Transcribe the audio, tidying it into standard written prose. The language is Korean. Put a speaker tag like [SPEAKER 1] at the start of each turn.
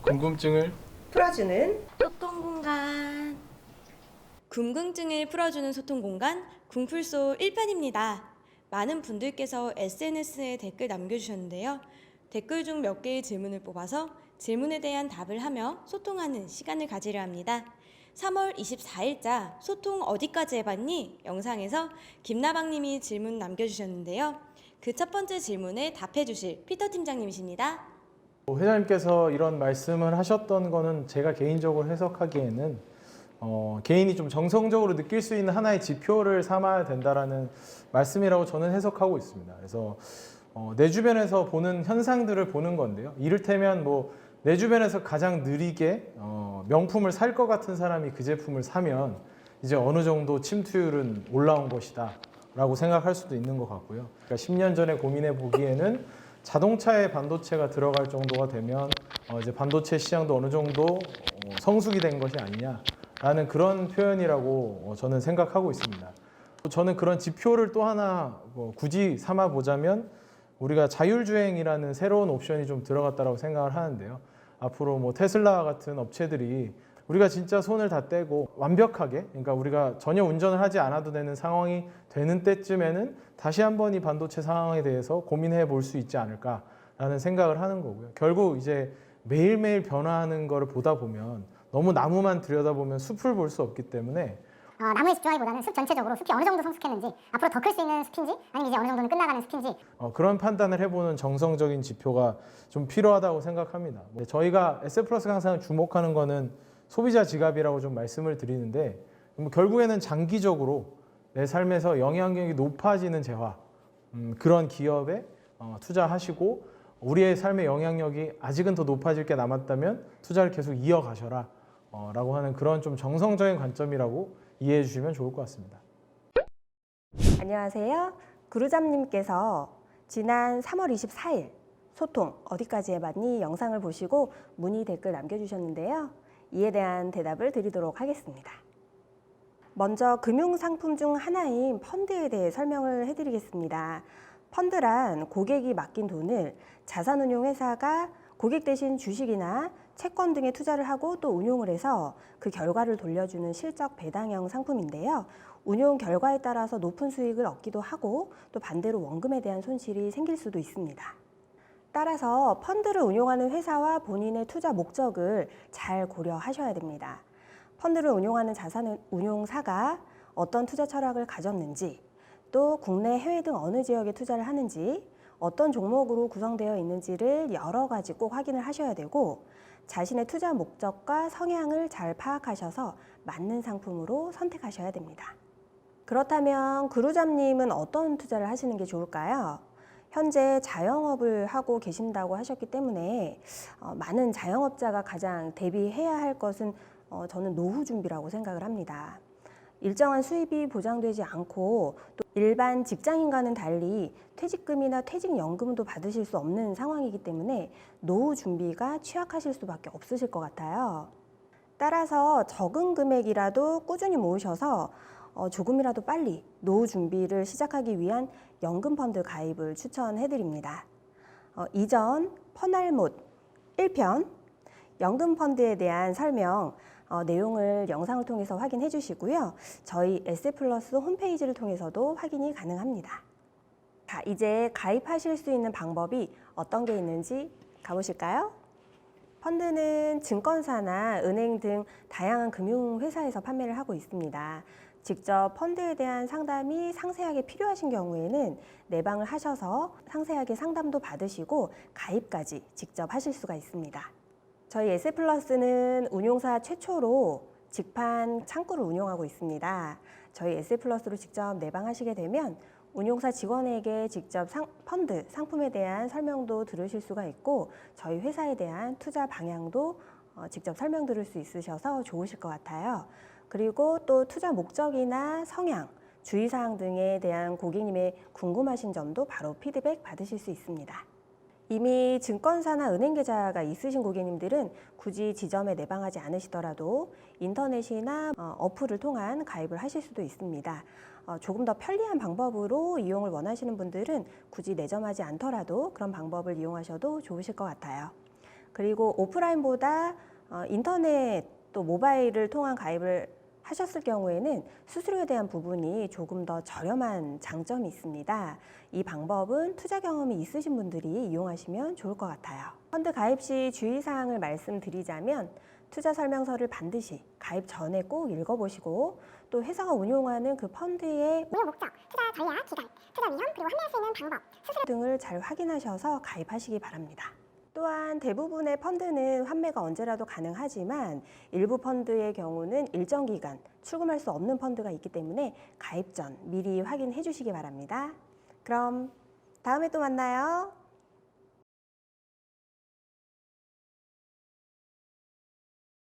[SPEAKER 1] 궁금증을
[SPEAKER 2] 풀어주는
[SPEAKER 3] 소통 공간. 궁금증을 풀어주는 소통 공간 궁풀소 1편입니다. 많은 분들께서 SNS에 댓글 남겨주셨는데요. 댓글 중 몇 개의 질문을 뽑아서 질문에 대한 답을 하며 소통하는 시간을 가지려 합니다. 3월 24일자 소통 어디까지 해봤니? 영상에서 김나방님이 질문 남겨주셨는데요. 그 첫 번째 질문에 답해주실 피터 팀장님이십니다.
[SPEAKER 1] 회장님께서 이런 말씀을 하셨던 거는 제가 개인적으로 해석하기에는 개인이 좀 정성적으로 느낄 수 있는 하나의 지표를 삼아야 된다라는 말씀이라고 저는 해석하고 있습니다. 그래서 내 주변에서 보는 현상들을 보는 건데요. 이를테면 내 주변에서 가장 느리게 명품을 살 것 같은 사람이 그 제품을 사면 이제 어느 정도 침투율은 올라온 것이다 라고 생각할 수도 있는 것 같고요. 그러니까 10년 전에 고민해 보기에는 자동차에 반도체가 들어갈 정도가 되면 이제 반도체 시장도 어느 정도 성숙이 된 것이 아니냐라는 그런 표현이라고 저는 생각하고 있습니다. 저는 그런 지표를 또 하나 굳이 삼아 보자면 우리가 자율주행이라는 새로운 옵션이 좀 들어갔다고 생각을 하는데요. 앞으로 테슬라 같은 업체들이 우리가 진짜 손을 다 떼고 완벽하게, 그러니까 우리가 전혀 운전을 하지 않아도 되는 상황이 되는 때쯤에는 다시 한번 이 반도체 상황에 대해서 고민해 볼 수 있지 않을까라는 생각을 하는 거고요. 결국 이제 매일매일 변화하는 거를 보다 보면 너무 나무만 들여다보면 숲을 볼 수 없기 때문에
[SPEAKER 4] 나무에 집중하기보다는 숲 전체적으로 숲이 어느 정도 성숙했는지, 앞으로 더 클 수 있는 숲인지, 아니면 이제 어느 정도는 끝나가는 숲인지
[SPEAKER 1] 그런 판단을 해보는 정성적인 지표가 좀 필요하다고 생각합니다. 저희가 SF플러스가 항상 주목하는 거는 소비자 지갑이라고 좀 말씀을 드리는데 결국에는 장기적으로 내 삶에서 영향력이 높아지는 재화, 그런 기업에 투자하시고 우리의 삶의 영향력이 아직은 더 높아질 게 남았다면 투자를 계속 이어가셔라 라고 하는 그런 좀 정성적인 관점이라고 이해해 주시면 좋을 것 같습니다.
[SPEAKER 2] 안녕하세요. 구루잠님께서 지난 3월 24일 소통 어디까지 해봤니? 영상을 보시고 문의 댓글 남겨주셨는데요. 이에 대한 대답을 드리도록 하겠습니다. 먼저 금융상품 중 하나인 펀드에 대해 설명을 해드리겠습니다. 펀드란 고객이 맡긴 돈을 자산운용회사가 고객 대신 주식이나 채권 등에 투자를 하고 또 운용을 해서 그 결과를 돌려주는 실적 배당형 상품인데요. 운용 결과에 따라서 높은 수익을 얻기도 하고 또 반대로 원금에 대한 손실이 생길 수도 있습니다. 따라서 펀드를 운용하는 회사와 본인의 투자 목적을 잘 고려하셔야 됩니다. 펀드를 운용하는 자산운용사가 어떤 투자 철학을 가졌는지, 또 국내, 해외 등 어느 지역에 투자를 하는지, 어떤 종목으로 구성되어 있는지를 여러 가지 꼭 확인을 하셔야 되고, 자신의 투자 목적과 성향을 잘 파악하셔서 맞는 상품으로 선택하셔야 됩니다. 그렇다면 구루잠님은 어떤 투자를 하시는 게 좋을까요? 현재 자영업을 하고 계신다고 하셨기 때문에 많은 자영업자가 가장 대비해야 할 것은 저는 노후 준비라고 생각을 합니다. 일정한 수입이 보장되지 않고 또 일반 직장인과는 달리 퇴직금이나 퇴직연금도 받으실 수 없는 상황이기 때문에 노후 준비가 취약하실 수밖에 없으실 것 같아요. 따라서 적은 금액이라도 꾸준히 모으셔서 조금이라도 빨리 노후 준비를 시작하기 위한 연금펀드 가입을 추천해드립니다. 이전 퍼날못 1편 연금펀드에 대한 설명 내용을 영상을 통해서 확인해 주시고요. 저희 SF플러스 홈페이지를 통해서도 확인이 가능합니다. 자, 이제 가입하실 수 있는 방법이 어떤 게 있는지 가보실까요? 펀드는 증권사나 은행 등 다양한 금융회사에서 판매를 하고 있습니다. 직접 펀드에 대한 상담이 상세하게 필요하신 경우에는 내방을 하셔서 상세하게 상담도 받으시고 가입까지 직접 하실 수가 있습니다. 저희 SF플러스는 운용사 최초로 직판 창구를 운영하고 있습니다. 저희 SF플러스로 직접 내방하시게 되면 운용사 직원에게 직접 펀드 상품에 대한 설명도 들으실 수가 있고 저희 회사에 대한 투자 방향도 직접 설명 들을 수 있으셔서 좋으실 것 같아요. 그리고 또 투자 목적이나 성향, 주의사항 등에 대한 고객님의 궁금하신 점도 바로 피드백 받으실 수 있습니다. 이미 증권사나 은행 계좌가 있으신 고객님들은 굳이 지점에 내방하지 않으시더라도 인터넷이나 어플을 통한 가입을 하실 수도 있습니다. 조금 더 편리한 방법으로 이용을 원하시는 분들은 굳이 내점하지 않더라도 그런 방법을 이용하셔도 좋으실 것 같아요. 그리고 오프라인보다 인터넷 또 모바일을 통한 가입을 하셨을 경우에는 수수료에 대한 부분이 조금 더 저렴한 장점이 있습니다. 이 방법은 투자 경험이 있으신 분들이 이용하시면 좋을 것 같아요. 펀드 가입 시 주의사항을 말씀드리자면 투자 설명서를 반드시 가입 전에 꼭 읽어보시고 또 회사가 운용하는 그 펀드의
[SPEAKER 4] 운용 목적, 투자 전략, 기간, 투자 위험, 그리고 환매할 수 있는 방법, 수수료
[SPEAKER 2] 등을 잘 확인하셔서 가입하시기 바랍니다. 또한 대부분의 펀드는 환매가 언제라도 가능하지만 일부 펀드의 경우는 일정 기간 출금할 수 없는 펀드가 있기 때문에 가입 전 미리 확인해 주시기 바랍니다. 그럼 다음에 또 만나요.